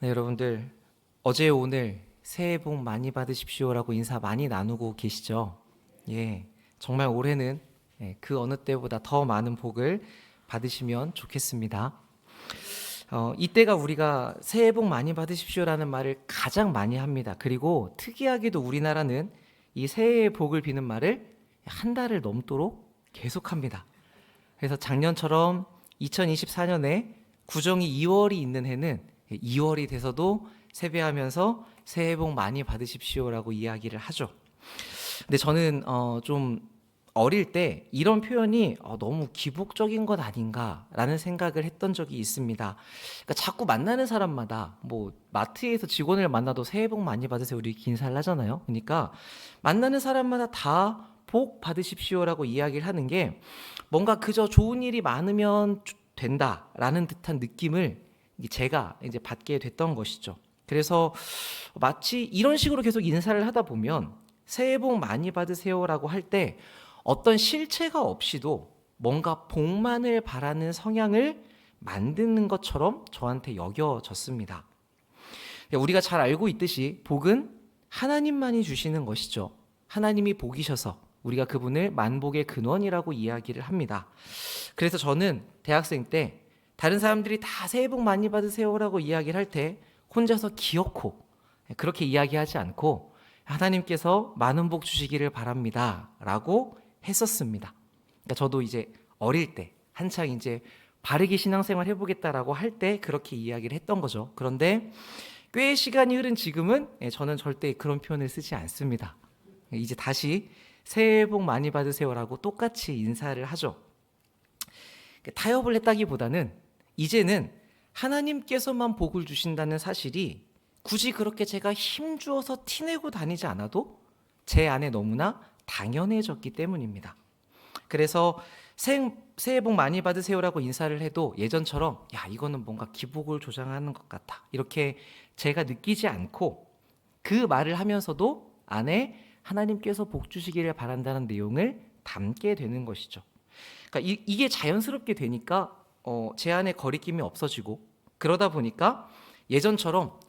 네, 여러분들 어제 오늘 새해 복 많이 받으십시오라고 인사 많이 나누고 계시죠? 예, 정말 올해는 그 어느 때보다 더 많은 복을 받으시면 좋겠습니다. 이때가 우리가 새해 복 많이 받으십시오라는 말을 가장 많이 합니다. 그리고 특이하게도 우리나라는 이 새해의 복을 비는 말을 한 달을 넘도록 계속합니다. 그래서 작년처럼 2024년에 구정이 2월이 있는 해는 2월이 돼서도 세배하면서 새해 복 많이 받으십시오라고 이야기를 하죠. 근데 저는 좀 어릴 때 이런 표현이 너무 기복적인 것 아닌가라는 생각을 했던 적이 있습니다. 그러니까 자꾸 만나는 사람마다 뭐 마트에서 직원을 만나도 새해 복 많이 받으세요 이렇게 인사를 하잖아요. 그러니까 만나는 사람마다 다 복 받으십시오라고 이야기를 하는 게 뭔가 그저 좋은 일이 많으면 된다라는 듯한 느낌을 제가 이제 받게 됐던 것이죠. 그래서 마치 이런 식으로 계속 인사를 하다 보면 새해 복 많이 받으세요라고 할 때 어떤 실체가 없이도 뭔가 복만을 바라는 성향을 만드는 것처럼 저한테 여겨졌습니다. 우리가 잘 알고 있듯이 복은 하나님만이 주시는 것이죠. 하나님이 복이셔서 우리가 그분을 만복의 근원이라고 이야기를 합니다. 그래서 저는 대학생 때 다른 사람들이 다 새해 복 많이 받으세요라고 이야기를 할 때 혼자서 기어코 그렇게 이야기하지 않고 하나님께서 많은 복 주시기를 바랍니다 라고 했었습니다. 그러니까 저도 이제 어릴 때 한창 이제 바르게 신앙생활 해보겠다라고 할 때 그렇게 이야기를 했던 거죠. 그런데 꽤 시간이 흐른 지금은 저는 절대 그런 표현을 쓰지 않습니다. 이제 다시 새해 복 많이 받으세요라고 똑같이 인사를 하죠. 타협을 했다기보다는 이제는 하나님께서만 복을 주신다는 사실이 굳이 그렇게 제가 힘주어서 티내고 다니지 않아도 제 안에 너무나 당연해졌기 때문입니다. 그래서 새해 복 많이 받으세요라고 인사를 해도 예전처럼 야 이거는 뭔가 기복을 조장하는 것 같다 이렇게 제가 느끼지 않고 그 말을 하면서도 안에 하나님께서 복 주시기를 바란다는 내용을 담게 되는 것이죠. 그러니까 이게 자연스럽게 되니까 제 안에 거리낌이 없어지고 그러다 보니까 예전처럼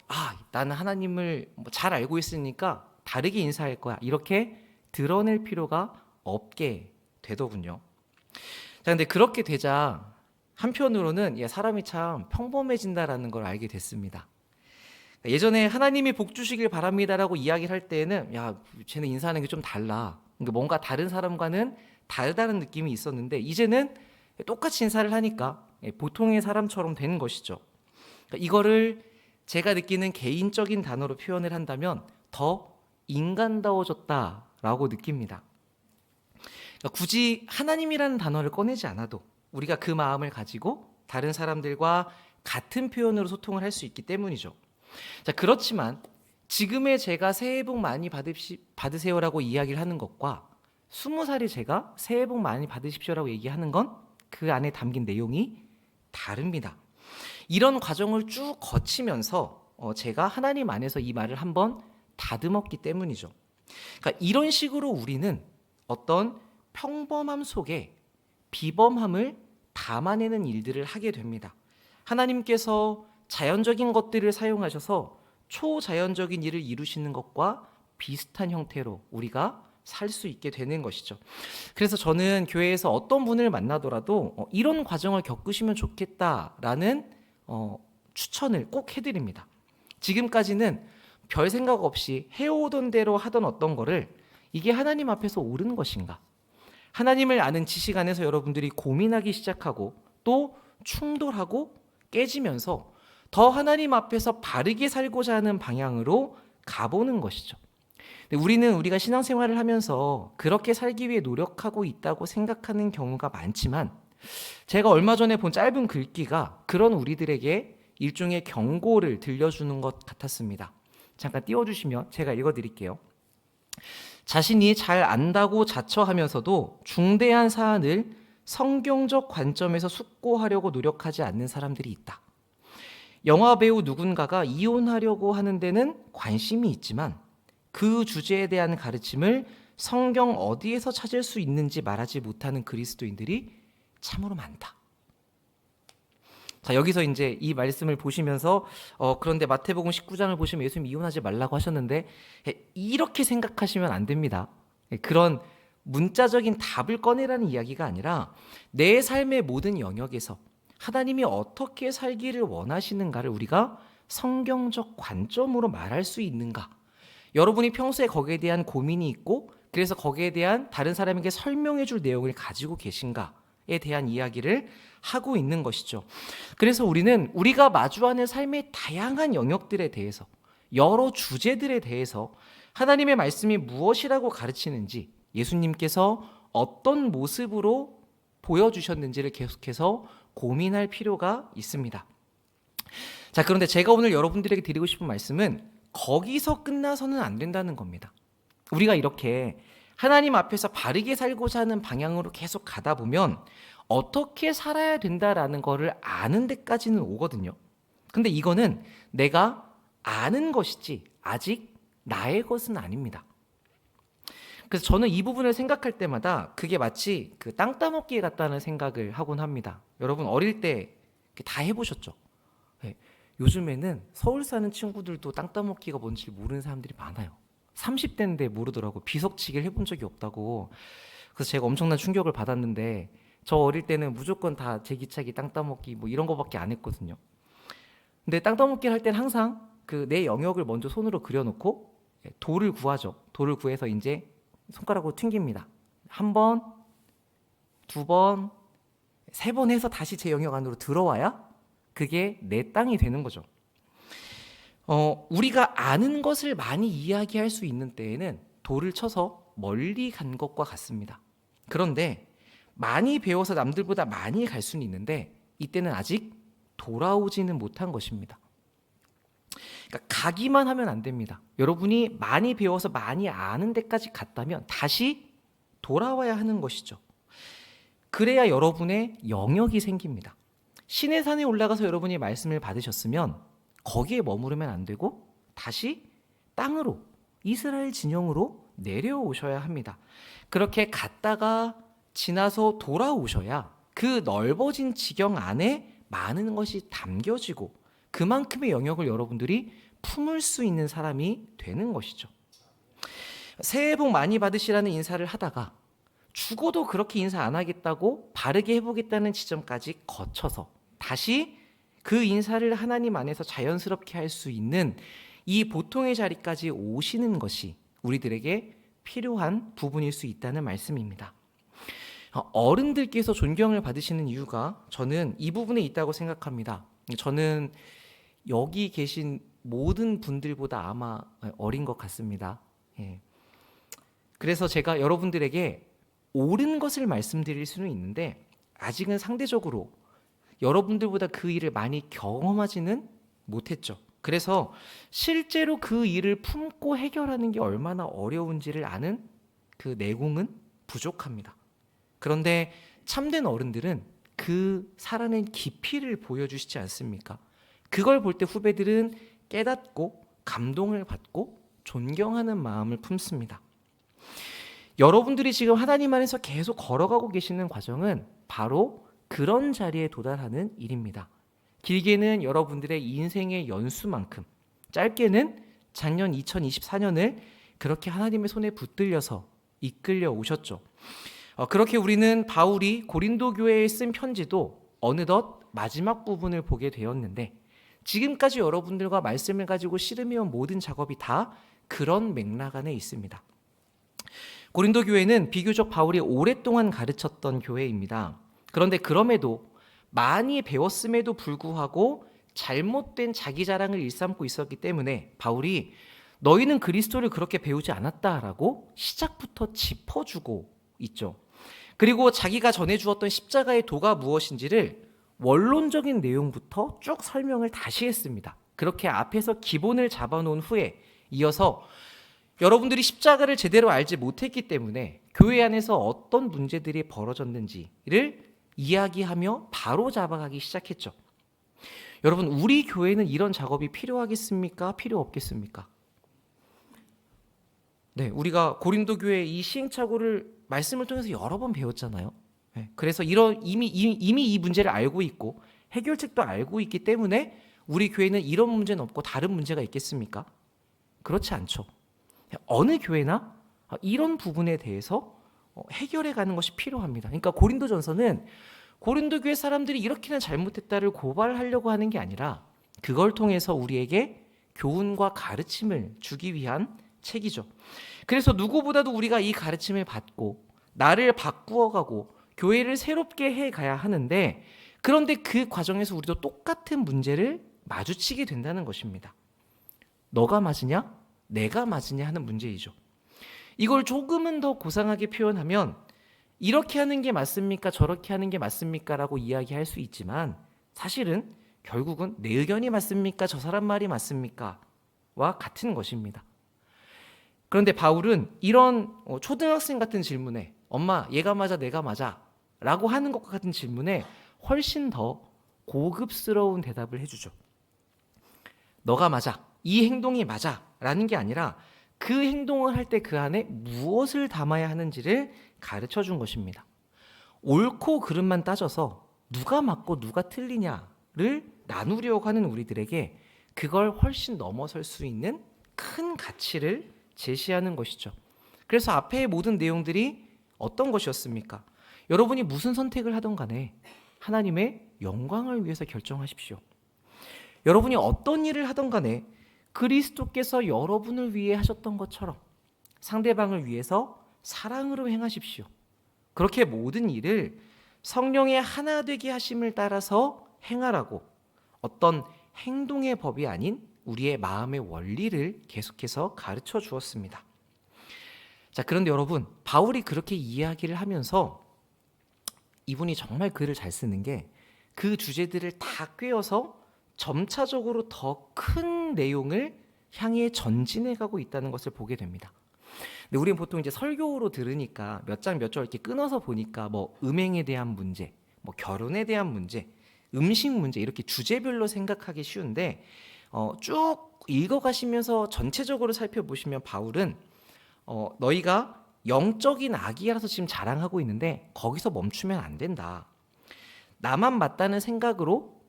나는 하나님을 잘 알고 있으니까 다르게 인사할 거야 이렇게 드러낼 필요가 없게 되더군요. 자, 근데 그렇게 되자 한편으로는 사람이 참 평범해진다라는 걸 알게 됐습니다. 예전에 하나님이 복 주시길 바랍니다라고 이야기를 할 때에는 야 쟤는 인사하는 게 좀 달라. 그러니까 뭔가 다른 사람과는 다르다는 느낌이 있었는데 이제는 똑같이 인사를 하니까 보통의 사람처럼 되는 것이죠. 그러니까 이거를 제가 느끼는 개인적인 단어로 표현을 한다면 더 인간다워졌다라고 느낍니다. 그러니까 굳이 하나님이라는 단어를 꺼내지 않아도 우리가 그 마음을 가지고 다른 사람들과 같은 표현으로 소통을 할 수 있기 때문이죠. 자, 그렇지만 지금의 제가 새해 복 많이 받으세요라고 이야기를 하는 것과 20살의 제가 새해 복 많이 받으십시오라고 얘기하는 건 그 안에 담긴 내용이 다릅니다. 이런 과정을 쭉 거치면서 제가 하나님 안에서 이 말을 한번 다듬었기 때문이죠. 그러니까 이런 식으로 우리는 어떤 평범함 속에 비범함을 담아내는 일들을 하게 됩니다. 하나님께서 자연적인 것들을 사용하셔서 초자연적인 일을 이루시는 것과 비슷한 형태로 우리가 살 수 있게 되는 것이죠. 그래서 저는 교회에서 어떤 분을 만나더라도 이런 과정을 겪으시면 좋겠다라는 추천을 꼭 해드립니다. 지금까지는 별 생각 없이 해오던 대로 하던 어떤 거를 이게 하나님 앞에서 옳은 것인가? 하나님을 아는 지식 안에서 여러분들이 고민하기 시작하고 또 충돌하고 깨지면서 더 하나님 앞에서 바르게 살고자 하는 방향으로 가보는 것이죠. 근데 우리가 신앙생활을 하면서 그렇게 살기 위해 노력하고 있다고 생각하는 경우가 많지만 제가 얼마 전에 본 짧은 글귀가 그런 우리들에게 일종의 경고를 들려주는 것 같았습니다. 잠깐 띄워주시면 제가 읽어드릴게요. 자신이 잘 안다고 자처하면서도 중대한 사안을 성경적 관점에서 숙고하려고 노력하지 않는 사람들이 있다. 영화 배우 누군가가 이혼하려고 하는 데는 관심이 있지만 그 주제에 대한 가르침을 성경 어디에서 찾을 수 있는지 말하지 못하는 그리스도인들이 참으로 많다. 자, 여기서 이제 이 말씀을 보시면서 그런데 마태복음 19장을 보시면 예수님 이혼하지 말라고 하셨는데 이렇게 생각하시면 안 됩니다. 그런 문자적인 답을 꺼내라는 이야기가 아니라 내 삶의 모든 영역에서 하나님이 어떻게 살기를 원하시는가를 우리가 성경적 관점으로 말할 수 있는가. 여러분이 평소에 거기에 대한 고민이 있고 그래서 거기에 대한 다른 사람에게 설명해 줄 내용을 가지고 계신가에 대한 이야기를 하고 있는 것이죠. 그래서 우리는 우리가 마주하는 삶의 다양한 영역들에 대해서 여러 주제들에 대해서 하나님의 말씀이 무엇이라고 가르치는지 예수님께서 어떤 모습으로 보여주셨는지를 계속해서 고민할 필요가 있습니다. 자, 그런데 제가 오늘 여러분들에게 드리고 싶은 말씀은 거기서 끝나서는 안 된다는 겁니다. 우리가 이렇게 하나님 앞에서 바르게 살고자 하는 방향으로 계속 가다 보면 어떻게 살아야 된다라는 거를 아는 데까지는 오거든요. 근데 이거는 내가 아는 것이지 아직 나의 것은 아닙니다. 그래서 저는 이 부분을 생각할 때마다 그게 마치 그 땅 따먹기 같다는 생각을 하곤 합니다. 여러분 어릴 때 다 해보셨죠? 네. 요즘에는 서울 사는 친구들도 땅 따먹기가 뭔지 모르는 사람들이 많아요. 30대인데 모르더라고. 비석치기를 해본 적이 없다고. 그래서 제가 엄청난 충격을 받았는데 저 어릴 때는 무조건 다 제기차기, 땅 따먹기 뭐 이런 거밖에 안 했거든요. 근데 땅 따먹기를 할 때는 항상 그 내 영역을 먼저 손으로 그려놓고 돌을 구하죠. 돌을 구해서 이제 손가락으로 튕깁니다. 한 번, 두 번, 세 번 해서 다시 제 영역 안으로 들어와야 그게 내 땅이 되는 거죠. 우리가 아는 것을 많이 이야기할 수 있는 때에는 돌을 쳐서 멀리 간 것과 같습니다. 그런데 많이 배워서 남들보다 많이 갈 수는 있는데 이때는 아직 돌아오지는 못한 것입니다. 그러니까 가기만 하면 안 됩니다. 여러분이 많이 배워서 많이 아는 데까지 갔다면 다시 돌아와야 하는 것이죠. 그래야 여러분의 영역이 생깁니다. 신의 산에 올라가서 여러분이 말씀을 받으셨으면 거기에 머무르면 안 되고 다시 땅으로 이스라엘 진영으로 내려오셔야 합니다. 그렇게 갔다가 지나서 돌아오셔야 그 넓어진 지경 안에 많은 것이 담겨지고 그만큼의 영역을 여러분들이 품을 수 있는 사람이 되는 것이죠. 새해 복 많이 받으시라는 인사를 하다가 죽어도 그렇게 인사 안 하겠다고 바르게 해보겠다는 지점까지 거쳐서 다시 그 인사를 하나님 안에서 자연스럽게 할 수 있는 이 보통의 자리까지 오시는 것이 우리들에게 필요한 부분일 수 있다는 말씀입니다. 어른들께서 존경을 받으시는 이유가 저는 이 부분에 있다고 생각합니다. 저는 여기 계신 모든 분들보다 아마 어린 것 같습니다. 그래서 제가 여러분들에게 옳은 것을 말씀드릴 수는 있는데 아직은 상대적으로 여러분들보다 그 일을 많이 경험하지는 못했죠. 그래서 실제로 그 일을 품고 해결하는 게 얼마나 어려운지를 아는 그 내공은 부족합니다. 그런데 참된 어른들은 그 살아낸 깊이를 보여주시지 않습니까? 그걸 볼 때 후배들은 깨닫고 감동을 받고 존경하는 마음을 품습니다. 여러분들이 지금 하나님 안에서 계속 걸어가고 계시는 과정은 바로 그런 자리에 도달하는 일입니다. 길게는 여러분들의 인생의 연수만큼, 짧게는 작년 2024년을 그렇게 하나님의 손에 붙들려서 이끌려 오셨죠. 그렇게 우리는 바울이 고린도 교회에 쓴 편지도 어느덧 마지막 부분을 보게 되었는데 지금까지 여러분들과 말씀을 가지고 씨름해온 모든 작업이 다 그런 맥락 안에 있습니다. 고린도 교회는 비교적 바울이 오랫동안 가르쳤던 교회입니다. 그런데 그럼에도 많이 배웠음에도 불구하고 잘못된 자기 자랑을 일삼고 있었기 때문에 바울이 너희는 그리스도를 그렇게 배우지 않았다라고 시작부터 짚어주고 있죠. 그리고 자기가 전해주었던 십자가의 도가 무엇인지를 원론적인 내용부터 쭉 설명을 다시 했습니다. 그렇게 앞에서 기본을 잡아놓은 후에 이어서 여러분들이 십자가를 제대로 알지 못했기 때문에 교회 안에서 어떤 문제들이 벌어졌는지를 이야기하며 바로 잡아가기 시작했죠. 여러분, 우리 교회는 이런 작업이 필요하겠습니까? 필요 없겠습니까? 네, 우리가 고린도 교회 이 시행착오를 말씀을 통해서 여러 번 배웠잖아요. 네, 그래서 이미 이 문제를 알고 있고 해결책도 알고 있기 때문에 우리 교회는 이런 문제는 없고 다른 문제가 있겠습니까? 그렇지 않죠. 어느 교회나 이런 부분에 대해서 해결해 가는 것이 필요합니다. 그러니까 고린도전서는 고린도 교회 사람들이 이렇게는 잘못했다를 고발하려고 하는 게 아니라 그걸 통해서 우리에게 교훈과 가르침을 주기 위한 책이죠. 그래서 누구보다도 우리가 이 가르침을 받고 나를 바꾸어가고 교회를 새롭게 해가야 하는데, 그런데 그 과정에서 우리도 똑같은 문제를 마주치게 된다는 것입니다. 너가 맞으냐? 내가 맞으냐 하는 문제이죠. 이걸 조금은 더 고상하게 표현하면 이렇게 하는 게 맞습니까? 저렇게 하는 게 맞습니까? 라고 이야기할 수 있지만 사실은 결국은 내 의견이 맞습니까? 저 사람 말이 맞습니까? 와 같은 것입니다. 그런데 바울은 이런 초등학생 같은 질문에 엄마 얘가 맞아 내가 맞아 라고 하는 것과 같은 질문에 훨씬 더 고급스러운 대답을 해주죠. 너가 맞아, 이 행동이 맞아 라는 게 아니라 그 행동을 할 때 그 안에 무엇을 담아야 하는지를 가르쳐 준 것입니다. 옳고 그름만 따져서 누가 맞고 누가 틀리냐를 나누려고 하는 우리들에게 그걸 훨씬 넘어설 수 있는 큰 가치를 제시하는 것이죠. 그래서 앞의 모든 내용들이 어떤 것이었습니까? 여러분이 무슨 선택을 하던 간에 하나님의 영광을 위해서 결정하십시오. 여러분이 어떤 일을 하던 간에 그리스도께서 여러분을 위해 하셨던 것처럼 상대방을 위해서 사랑으로 행하십시오. 그렇게 모든 일을 성령의 하나 되게 하심을 따라서 행하라고 어떤 행동의 법이 아닌 우리의 마음의 원리를 계속해서 가르쳐 주었습니다. 자, 그런데 여러분, 바울이 그렇게 이야기를 하면서 이분이 정말 글을 잘 쓰는 게 그 주제들을 다 꿰어서 점차적으로 더 큰 내용을 향해 전진해 가고 있다는 것을 보게 됩니다. 근데 우리는 보통 이제 설교로 들으니까 몇 장 몇 절 이렇게 끊어서 보니까 뭐 음행에 대한 문제, 뭐 결혼에 대한 문제, 음식 문제 이렇게 주제별로 생각하기 쉬운데 쭉 읽어가시면서 전체적으로 살펴보시면 바울은 너희가 영적인 아기라서 지금 자랑하고 있는데 거기서 멈추면 안 된다. 나만 맞다는 생각으로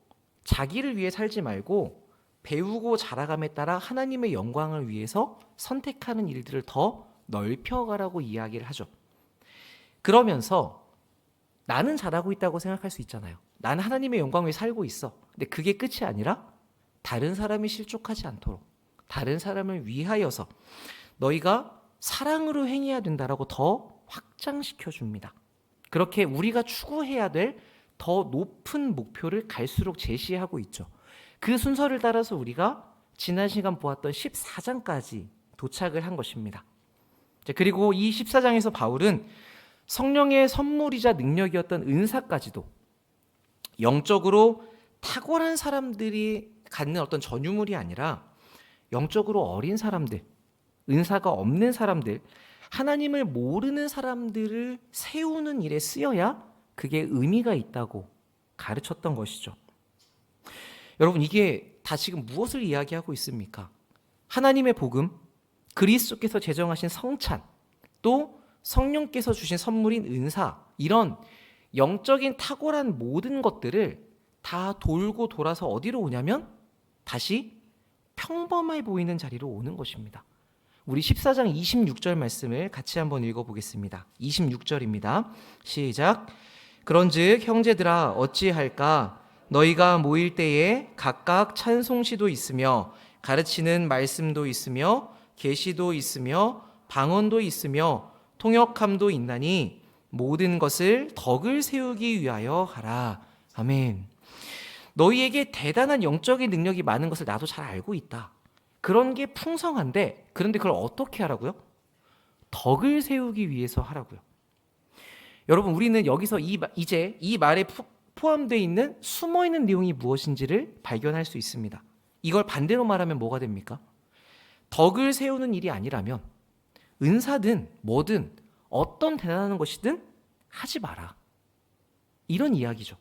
자기를 위해 살지 말고 배우고 자라감에 따라 하나님의 영광을 위해서 선택하는 일들을 더 넓혀가라고 이야기를 하죠. 그러면서 나는 잘하고 있다고 생각할 수 있잖아요. 나는 하나님의 영광 위해 살고 있어. 근데 그게 끝이 아니라 다른 사람이 실족하지 않도록 다른 사람을 위하여서 너희가 사랑으로 행해야 된다라고 더 확장시켜 줍니다. 그렇게 우리가 추구해야 될 더 높은 목표를 갈수록 제시하고 있죠. 그 순서를 따라서 우리가 지난 시간 보았던 14장까지 도착을 한 것입니다. 그리고 이 14장에서 바울은 성령의 선물이자 능력이었던 은사까지도 영적으로 탁월한 사람들이 갖는 어떤 전유물이 아니라 영적으로 어린 사람들, 은사가 없는 사람들, 하나님을 모르는 사람들을 세우는 일에 쓰여야 그게 의미가 있다고 가르쳤던 것이죠. 여러분, 이게 다 지금 무엇을 이야기하고 있습니까? 하나님의 복음, 그리스도께서 제정하신 성찬, 또 성령께서 주신 선물인 은사, 이런 영적인 탁월한 모든 것들을 다 돌고 돌아서 어디로 오냐면 다시 평범해 보이는 자리로 오는 것입니다. 우리 14장 26절 말씀을 같이 한번 읽어보겠습니다. 26절입니다. 시작. 그런즉 형제들아 어찌할까? 너희가 모일 때에 각각 찬송시도 있으며 가르치는 말씀도 있으며 계시도 있으며 방언도 있으며 통역함도 있나니 모든 것을 덕을 세우기 위하여 하라. 아멘. 너희에게 대단한 영적인 능력이 많은 것을 나도 잘 알고 있다. 그런 게 풍성한데 그런데 그걸 어떻게 하라고요? 덕을 세우기 위해서 하라고요. 여러분, 우리는 여기서 이제 이 말에 포함되어 있는 숨어있는 내용이 무엇인지를 발견할 수 있습니다. 이걸 반대로 말하면 뭐가 됩니까? 덕을 세우는 일이 아니라면 은사든 뭐든 어떤 대단한 것이든 하지 마라. 이런 이야기죠.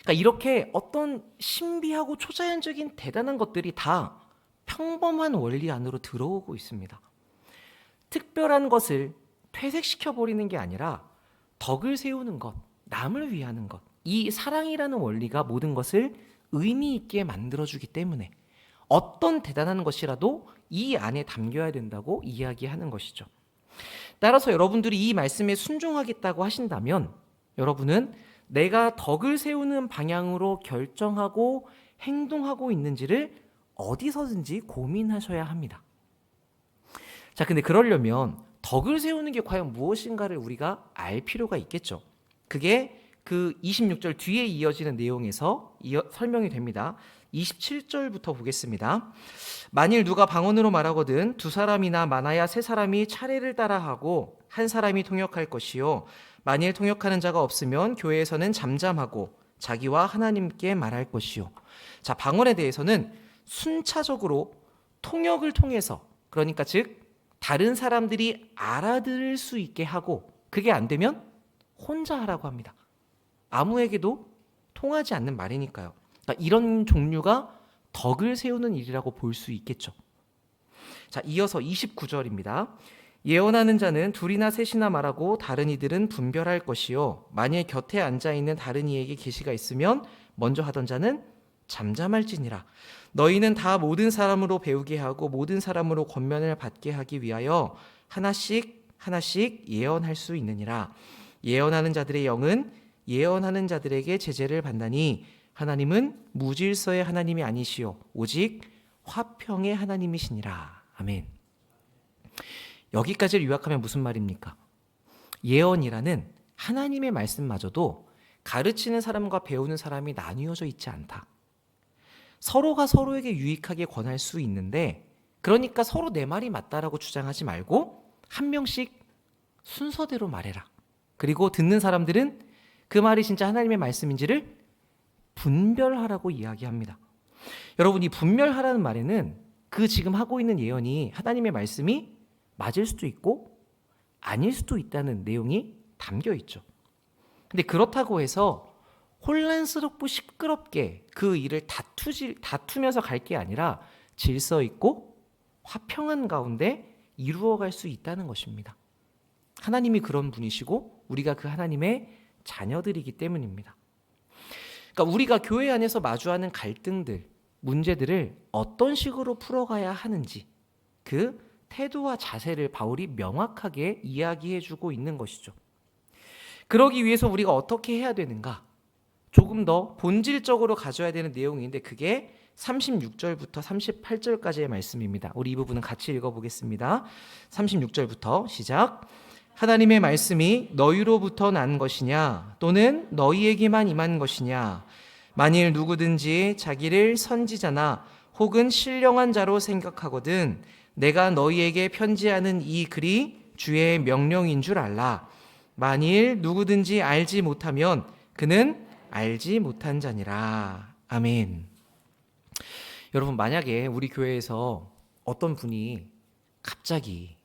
그러니까 이렇게 어떤 신비하고 초자연적인 대단한 것들이 다 평범한 원리 안으로 들어오고 있습니다. 특별한 것을 퇴색시켜버리는 게 아니라 덕을 세우는 것, 남을 위하는 것, 이 사랑이라는 원리가 모든 것을 의미 있게 만들어주기 때문에 어떤 대단한 것이라도 이 안에 담겨야 된다고 이야기하는 것이죠. 따라서 여러분들이 이 말씀에 순종하겠다고 하신다면 여러분은 내가 덕을 세우는 방향으로 결정하고 행동하고 있는지를 어디서든지 고민하셔야 합니다. 자, 근데 그러려면 덕을 세우는 게 과연 무엇인가를 우리가 알 필요가 있겠죠. 그게 그 26절 뒤에 이어지는 내용에서 설명이 됩니다. 27절부터 보겠습니다. 만일 누가 방언으로 말하거든 두 사람이나 많아야 세 사람이 차례를 따라하고 한 사람이 통역할 것이요 만일 통역하는 자가 없으면 교회에서는 잠잠하고 자기와 하나님께 말할 것이요. 자, 방언에 대해서는 순차적으로 통역을 통해서, 그러니까 즉 다른 사람들이 알아들을 수 있게 하고, 그게 안 되면 혼자 하라고 합니다. 아무에게도 통하지 않는 말이니까요. 그러니까 이런 종류가 덕을 세우는 일이라고 볼 수 있겠죠. 자, 이어서 29절입니다. 예언하는 자는 둘이나 셋이나 말하고 다른 이들은 분별할 것이요 만일 곁에 앉아있는 다른 이에게 계시가 있으면 먼저 하던 자는 잠잠할지니라. 너희는 다 모든 사람으로 배우게 하고 모든 사람으로 권면을 받게 하기 위하여 하나씩 하나씩 예언할 수 있느니라. 예언하는 자들의 영은 예언하는 자들에게 제재를 받나니 하나님은 무질서의 하나님이 아니시오 오직 화평의 하나님이시니라. 아멘. 여기까지를 요약하면 무슨 말입니까? 예언이라는 하나님의 말씀마저도 가르치는 사람과 배우는 사람이 나뉘어져 있지 않다. 서로가 서로에게 유익하게 권할 수 있는데, 그러니까 서로 내 말이 맞다라고 주장하지 말고 한 명씩 순서대로 말해라. 그리고 듣는 사람들은 그 말이 진짜 하나님의 말씀인지를 분별하라고 이야기합니다. 여러분, 이 분별하라는 말에는 그 지금 하고 있는 예언이 하나님의 말씀이 맞을 수도 있고 아닐 수도 있다는 내용이 담겨 있죠. 근데 그렇다고 해서 혼란스럽고 시끄럽게 그 일을 다투면서 갈 게 아니라 질서 있고 화평한 가운데 이루어갈 수 있다는 것입니다. 하나님이 그런 분이시고 우리가 그 하나님의 자녀들이기 때문입니다. 그러니까 우리가 교회 안에서 마주하는 갈등들, 문제들을 어떤 식으로 풀어가야 하는지 그 태도와 자세를 바울이 명확하게 이야기해주고 있는 것이죠. 그러기 위해서 우리가 어떻게 해야 되는가? 조금 더 본질적으로 가져야 되는 내용인데 그게 36절부터 38절까지의 말씀입니다. 우리 이 부분은 같이 읽어보겠습니다. 36절부터 시작. 하나님의 말씀이 너희로부터 난 것이냐 또는 너희에게만 임한 것이냐. 만일 누구든지 자기를 선지자나 혹은 신령한 자로 생각하거든 내가 너희에게 편지하는 이 글이 주의 명령인 줄 알라. 만일 누구든지 알지 못하면 그는 알지 못한 자니라. 아멘. 여러분, 만약에 우리 교회에서 어떤 분이 갑자기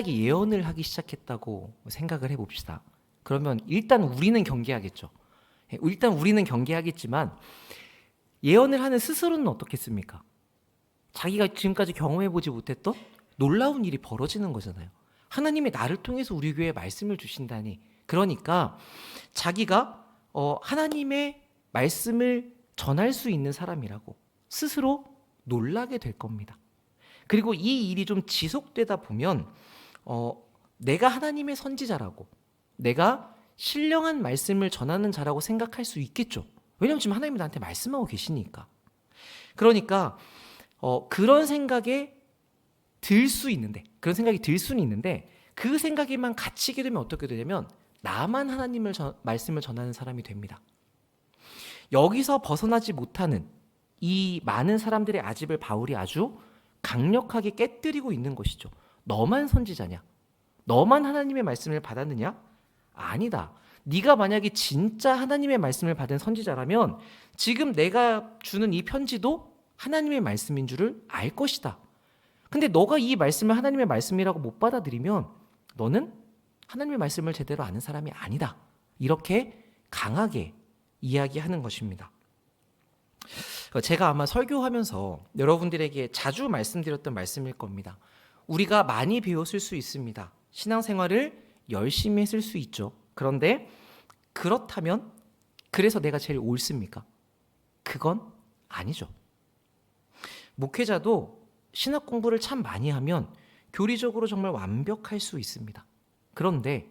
예언을 하기 시작했다고 생각을 해봅시다. 그러면 일단 우리는 경계하겠죠. 일단 우리는 경계하겠지만 예언을 하는 스스로는 어떻겠습니까? 자기가 지금까지 경험해보지 못했던 놀라운 일이 벌어지는 거잖아요. 하나님이 나를 통해서 우리 교회에 말씀을 주신다니. 그러니까 자기가 하나님의 말씀을 전할 수 있는 사람이라고 스스로 놀라게 될 겁니다. 그리고 이 일이 좀 지속되다 보면 내가 하나님의 선지자라고, 내가 신령한 말씀을 전하는 자라고 생각할 수 있겠죠. 왜냐하면 지금 하나님이 나한테 말씀하고 계시니까. 그러니까 그런 생각이 들 수는 있는데 그 생각에만 갇히게 되면 어떻게 되냐면 나만 하나님의 말씀을 전하는 사람이 됩니다. 여기서 벗어나지 못하는 이 많은 사람들의 아집을 바울이 아주 강력하게 깨뜨리고 있는 것이죠. 너만 선지자냐? 너만 하나님의 말씀을 받았느냐? 아니다. 네가 만약에 진짜 하나님의 말씀을 받은 선지자라면 지금 내가 주는 이 편지도 하나님의 말씀인 줄을 알 것이다. 근데 너가 이 말씀을 하나님의 말씀이라고 못 받아들이면 너는 하나님의 말씀을 제대로 아는 사람이 아니다. 이렇게 강하게 이야기하는 것입니다. 제가 아마 설교하면서 여러분들에게 자주 말씀드렸던 말씀일 겁니다. 우리가 많이 배웠을 수 있습니다. 신앙생활을 열심히 했을 수 있죠. 그런데 그렇다면 그래서 내가 제일 옳습니까? 그건 아니죠. 목회자도 신학 공부를 참 많이 하면 교리적으로 정말 완벽할 수 있습니다. 그런데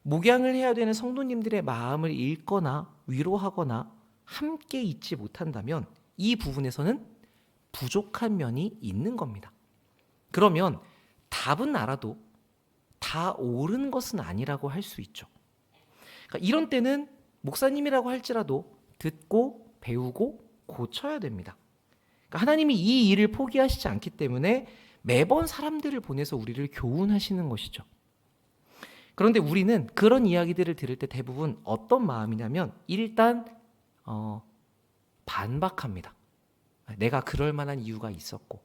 목양을 해야 되는 성도님들의 마음을 읽거나 위로하거나 함께 있지 못한다면 이 부분에서는 부족한 면이 있는 겁니다. 그러면 답은 알아도 다 옳은 것은 아니라고 할 수 있죠. 그러니까 이런 때는 목사님이라고 할지라도 듣고 배우고 고쳐야 됩니다. 그러니까 하나님이 이 일을 포기하시지 않기 때문에 매번 사람들을 보내서 우리를 교훈하시는 것이죠. 그런데 우리는 그런 이야기들을 들을 때 대부분 어떤 마음이냐면 일단 반박합니다. 내가 그럴 만한 이유가 있었고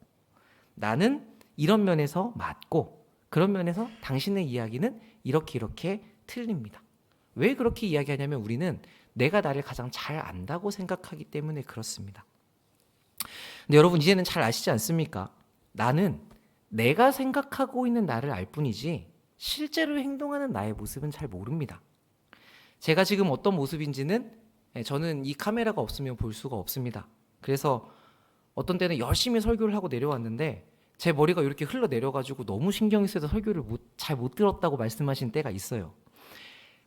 나는 이런 면에서 맞고 그런 면에서 당신의 이야기는 이렇게 틀립니다. 왜 그렇게 이야기하냐면 우리는 내가 나를 가장 잘 안다고 생각하기 때문에 그렇습니다. 근데 여러분 이제는 잘 아시지 않습니까? 나는 내가 생각하고 있는 나를 알 뿐이지 실제로 행동하는 나의 모습은 잘 모릅니다. 제가 지금 어떤 모습인지는 저는 이 카메라가 없으면 볼 수가 없습니다. 그래서 어떤 때는 열심히 설교를 하고 내려왔는데 제 머리가 이렇게 흘러내려가지고 너무 신경이 쓰여서 설교를 잘 못 들었다고 말씀하신 때가 있어요.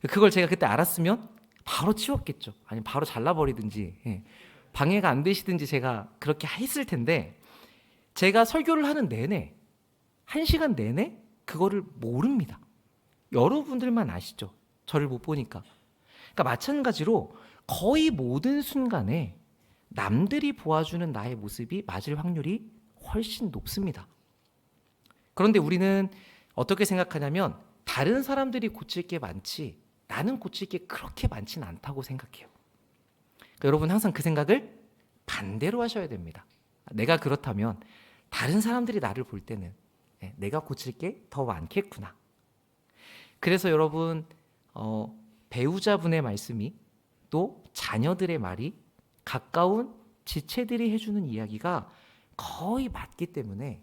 그걸 제가 그때 알았으면 바로 치웠겠죠. 아니면 바로 잘라버리든지 방해가 안 되시든지 제가 그렇게 했을 텐데 제가 설교를 하는 내내 1시간 내내 그거를 모릅니다. 여러분들만 아시죠? 저를 못 보니까. 그러니까 마찬가지로 거의 모든 순간에 남들이 보아주는 나의 모습이 맞을 확률이 훨씬 높습니다. 그런데 우리는 어떻게 생각하냐면 다른 사람들이 고칠 게 많지 나는 고칠 게 그렇게 많지는 않다고 생각해요. 그러니까 여러분 항상 그 생각을 반대로 하셔야 됩니다. 내가 그렇다면 다른 사람들이 나를 볼 때는 내가 고칠 게 더 많겠구나. 그래서 여러분 배우자분의 말씀이 또 자녀들의 말이 가까운 지체들이 해주는 이야기가 거의 맞기 때문에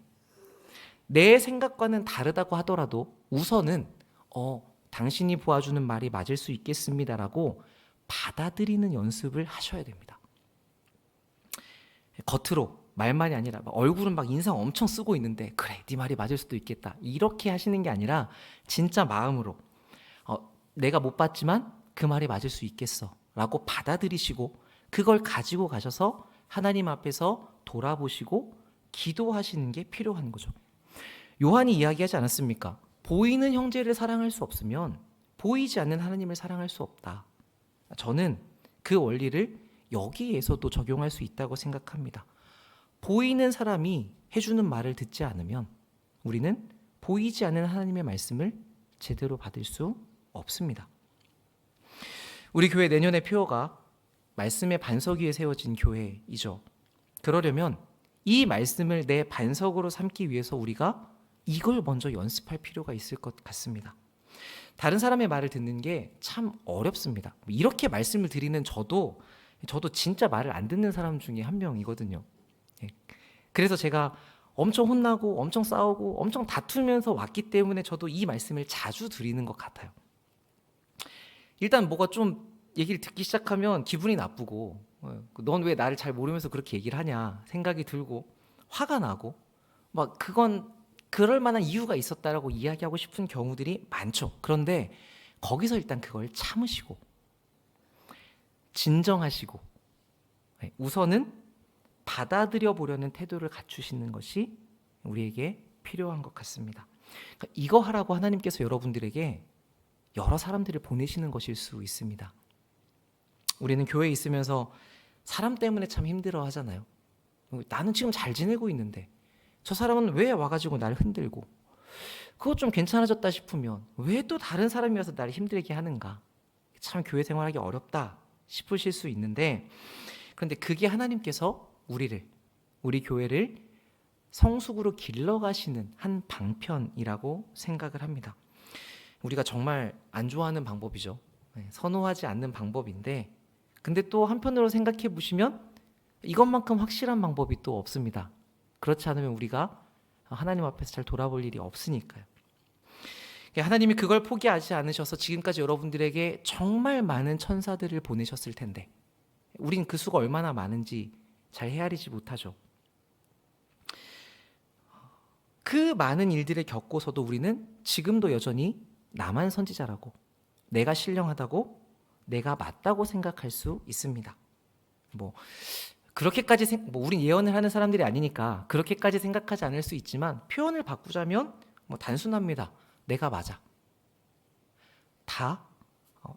내 생각과는 다르다고 하더라도 우선은 당신이 보아주는 말이 맞을 수 있겠습니다라고 받아들이는 연습을 하셔야 됩니다. 겉으로 말만이 아니라 얼굴은 막 인상 엄청 쓰고 있는데 그래 네 말이 맞을 수도 있겠다 이렇게 하시는 게 아니라 진짜 마음으로 내가 못 봤지만 그 말이 맞을 수 있겠어 라고 받아들이시고 그걸 가지고 가셔서 하나님 앞에서 돌아보시고 기도하시는 게 필요한 거죠. 요한이 이야기하지 않았습니까? 보이는 형제를 사랑할 수 없으면 보이지 않는 하나님을 사랑할 수 없다. 저는 그 원리를 여기에서도 적용할 수 있다고 생각합니다. 보이는 사람이 해주는 말을 듣지 않으면 우리는 보이지 않는 하나님의 말씀을 제대로 받을 수 없습니다. 우리 교회 내년의 표어가 말씀의 반석 위에 세워진 교회이죠. 그러려면 이 말씀을 내 반석으로 삼기 위해서 우리가 이걸 먼저 연습할 필요가 있을 것 같습니다. 다른 사람의 말을 듣는 게 참 어렵습니다. 이렇게 말씀을 드리는 저도 진짜 말을 안 듣는 사람 중에 한 명이거든요. 그래서 제가 엄청 혼나고 엄청 싸우고 엄청 다투면서 왔기 때문에 저도 이 말씀을 자주 드리는 것 같아요. 일단 뭐가 좀 얘기를 듣기 시작하면 기분이 나쁘고 넌 왜 나를 잘 모르면서 그렇게 얘기를 하냐 생각이 들고 화가 나고 막 그건 그럴 만한 이유가 있었다라고 이야기하고 싶은 경우들이 많죠. 그런데 거기서 일단 그걸 참으시고 진정하시고 우선은 받아들여 보려는 태도를 갖추시는 것이 우리에게 필요한 것 같습니다. 그러니까 이거 하라고 하나님께서 여러분들에게 여러 사람들을 보내시는 것일 수 있습니다. 우리는 교회에 있으면서 사람 때문에 참 힘들어 하잖아요. 나는 지금 잘 지내고 있는데 저 사람은 왜 와가지고 나를 흔들고 그거 좀 괜찮아졌다 싶으면 왜 또 다른 사람이 와서 나를 힘들게 하는가. 참 교회 생활하기 어렵다 싶으실 수 있는데 그런데 그게 하나님께서 우리 교회를 성숙으로 길러가시는 한 방편이라고 생각을 합니다. 우리가 정말 안 좋아하는 방법이죠. 선호하지 않는 방법인데 근데 또 한편으로 생각해 보시면 이것만큼 확실한 방법이 또 없습니다. 그렇지 않으면 우리가 하나님 앞에서 잘 돌아볼 일이 없으니까요. 하나님이 그걸 포기하지 않으셔서 지금까지 여러분들에게 정말 많은 천사들을 보내셨을 텐데 우린 그 수가 얼마나 많은지 잘 헤아리지 못하죠. 그 많은 일들을 겪고서도 우리는 지금도 여전히 나만 선지자라고, 내가 신령하다고, 내가 맞다고 생각할 수 있습니다. 그렇게까지 우린 예언을 하는 사람들이 아니니까 그렇게까지 생각하지 않을 수 있지만 표현을 바꾸자면 단순합니다. 내가 맞아. 다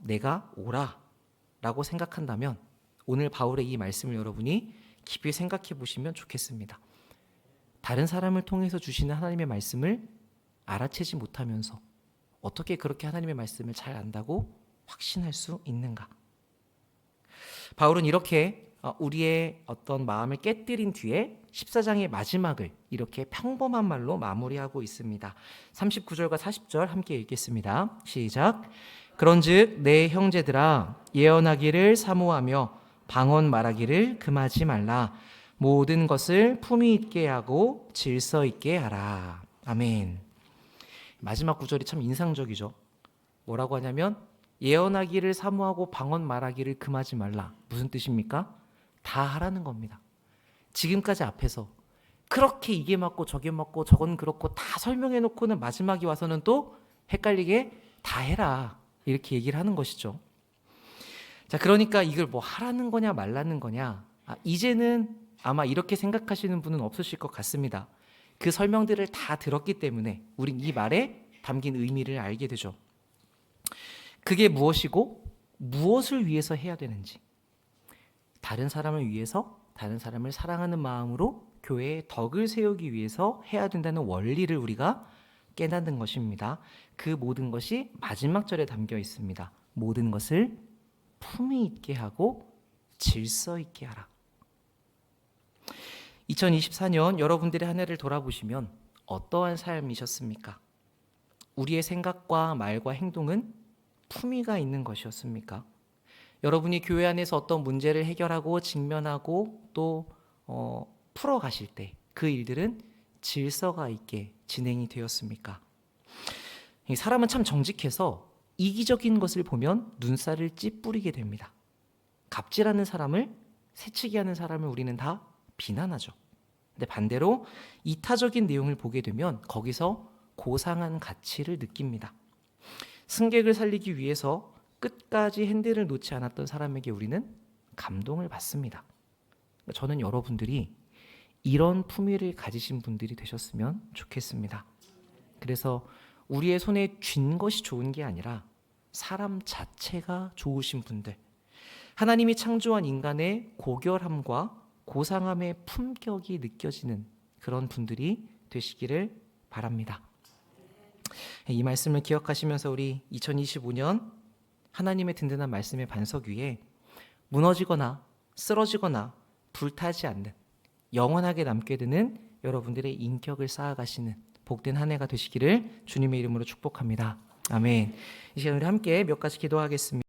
내가 옳아라고 생각한다면 오늘 바울의 이 말씀을 여러분이 깊이 생각해 보시면 좋겠습니다. 다른 사람을 통해서 주시는 하나님의 말씀을 알아채지 못하면서 어떻게 그렇게 하나님의 말씀을 잘 안다고 확신할 수 있는가? 바울은 이렇게 우리의 어떤 마음을 깨뜨린 뒤에 14장의 마지막을 이렇게 평범한 말로 마무리하고 있습니다. 39절과 40절 함께 읽겠습니다. 시작. 그런즉 내 형제들아 예언하기를 사모하며 방언 말하기를 금하지 말라. 모든 것을 품위 있게 하고 질서 있게 하라. 아멘. 마지막 구절이 참 인상적이죠. 뭐라고 하냐면 예언하기를 사모하고 방언 말하기를 금하지 말라. 무슨 뜻입니까? 다 하라는 겁니다. 지금까지 앞에서 그렇게 이게 맞고 저게 맞고 저건 그렇고 다 설명해 놓고는 마지막에 와서는 또 헷갈리게 다 해라 이렇게 얘기를 하는 것이죠. 자, 그러니까 이걸 하라는 거냐 말라는 거냐, 이제는 아마 이렇게 생각하시는 분은 없으실 것 같습니다. 그 설명들을 다 들었기 때문에 우린 이 말에 담긴 의미를 알게 되죠. 그게 무엇이고 무엇을 위해서 해야 되는지, 다른 사람을 위해서, 다른 사람을 사랑하는 마음으로 교회의 덕을 세우기 위해서 해야 된다는 원리를 우리가 깨닫는 것입니다. 그 모든 것이 마지막 절에 담겨 있습니다. 모든 것을 품위 있게 하고 질서 있게 하라. 2024년 여러분들의 한 해를 돌아보시면 어떠한 삶이셨습니까? 우리의 생각과 말과 행동은 품위가 있는 것이었습니까? 여러분이 교회 안에서 어떤 문제를 해결하고 직면하고 또 풀어가실 때 그 일들은 질서가 있게 진행이 되었습니까? 사람은 참 정직해서 이기적인 것을 보면 눈살을 찌푸리게 됩니다. 갑질하는 사람을, 새치기하는 사람을 우리는 다 비난하죠. 근데 반대로 이타적인 내용을 보게 되면 거기서 고상한 가치를 느낍니다. 승객을 살리기 위해서 끝까지 핸들을 놓지 않았던 사람에게 우리는 감동을 받습니다. 저는 여러분들이 이런 품위를 가지신 분들이 되셨으면 좋겠습니다. 그래서 우리의 손에 쥔 것이 좋은 게 아니라 사람 자체가 좋으신 분들, 하나님이 창조한 인간의 고결함과 고상함의 품격이 느껴지는 그런 분들이 되시기를 바랍니다. 이 말씀을 기억하시면서 우리 2025년 하나님의 든든한 말씀의 반석 위에 무너지거나 쓰러지거나 불타지 않는, 영원하게 남게 되는 여러분들의 인격을 쌓아가시는 복된 한 해가 되시기를 주님의 이름으로 축복합니다. 아멘. 이 시간 우리 함께 몇 가지 기도하겠습니다.